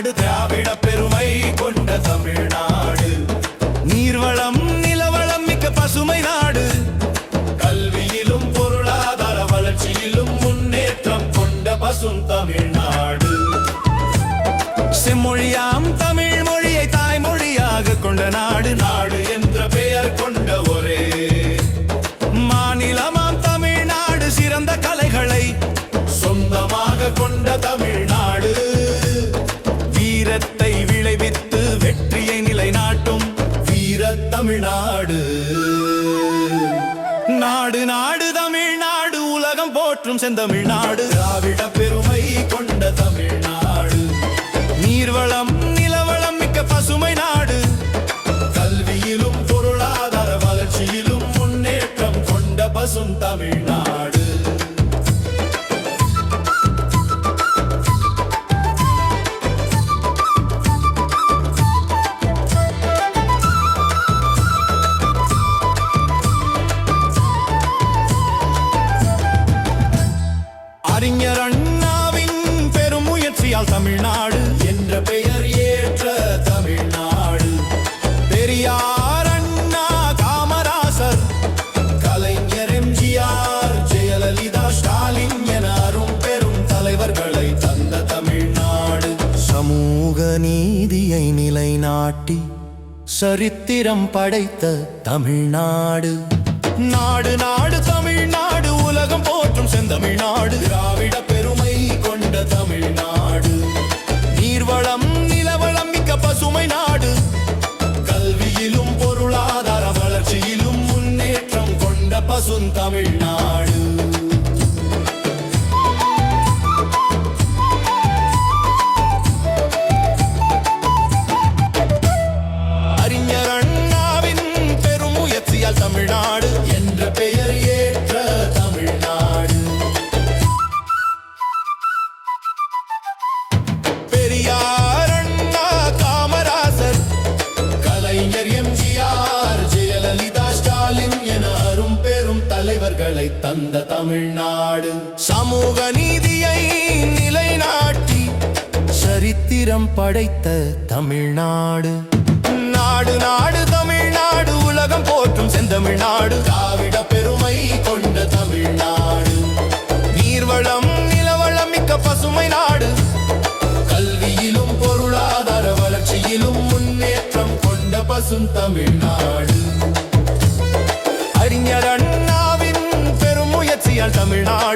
தமிழ்நாடு திராவிட பெருமை கொண்ட தமிழ்நாடு. நீர்வளம் நிலவளம் மிக்க பசுமை நாடு. கல்வியிலும் பொருளாதார வளர்ச்சியிலும் முன்னேற்றம் கொண்ட பசும் தமிழ்நாடு. செம்மொழியாம் தமிழ் மொழியை தாய்மொழியாக கொண்ட நாடு. நாடு என்ற பெயர் கொண்ட ஒரே மாநிலமாம் தமிழ்நாடு. சிறந்த கலைகளை சொந்தமாக கொண்ட தமிழ்நாடு. வீரத்தை விளைவித்து வெற்றியை நிலைநாட்டும் வீர தமிழ்நாடு. நாடு நாடு தமிழ்நாடு உலகம் போற்றும் செந்தமிழ்நாடு. திராவிட பெருமை கொண்ட தமிழ்நாடு. நீர்வளம் நிலவளம் மிக்க பசுமை நாடு. கல்வியிலும் பொருளாதார வளர்ச்சியிலும் முன்னேற்றம் கொண்ட பசும் தமிழ்நாடு. அறிஞர் அண்ணாவின் பெரும் முயற்சியால் தமிழ்நாடு என்ற பெயர் ஏற்ற தமிழ்நாடு. பெரியார் அண்ணா காமராசர் கலைஞர் எம்ஜிஆர் ஜெயலலிதா ஸ்டாலின் என அரும் பெரும் தலைவர்களை தந்த தமிழ்நாடு. சமூக நீதியை நிலைநாட்டி சரித்திரம் படைத்த தமிழ்நாடு. நாடு நாடு தமிழ்நாடு உலகம் போற்றும் செந்தமிழ்நாடு. திராவிட பெருமை கொண்ட தமிழ்நாடு. நீர்வளம் நிலவளம் மிக்க பசுமை நாடு. கல்வியிலும் பொருளாதார வளர்ச்சியிலும் முன்னேற்றம் கொண்ட பசும் தமிழ்நாடு. அறிஞர் அண்ணாவின் பெரும் முயற்சியால் தமிழ்நாடு என்ற பெயர் ஏற்ற தமிழ்நாடு. பெரியார் அண்ணா காமராசர் கலைஞர் எம்ஜிஆர் ஜெயலலிதா ஸ்டாலின் என அரும் பெரும் தலைவர்களை தந்த தமிழ்நாடு. சமூக நீதியை நிலைநாட்டி சரித்திரம் படைத்த தமிழ்நாடு. நாடு நாடு தமிழ்நாடு உலகம் போற்றும் செந்தமிழ்நாடு. திராவிட பெருமை கொண்ட தமிழ்நாடு. நீர்வளம் நிலவளம் மிக்க பசுமை நாடு. கல்வியிலும் பொருளாதார வளர்ச்சியிலும் முன்னேற்றம் கொண்ட பசும் தமிழ்நாடு. அறிஞர் அண்ணாவின் பெரும் முயற்சியால் தமிழ்நாடு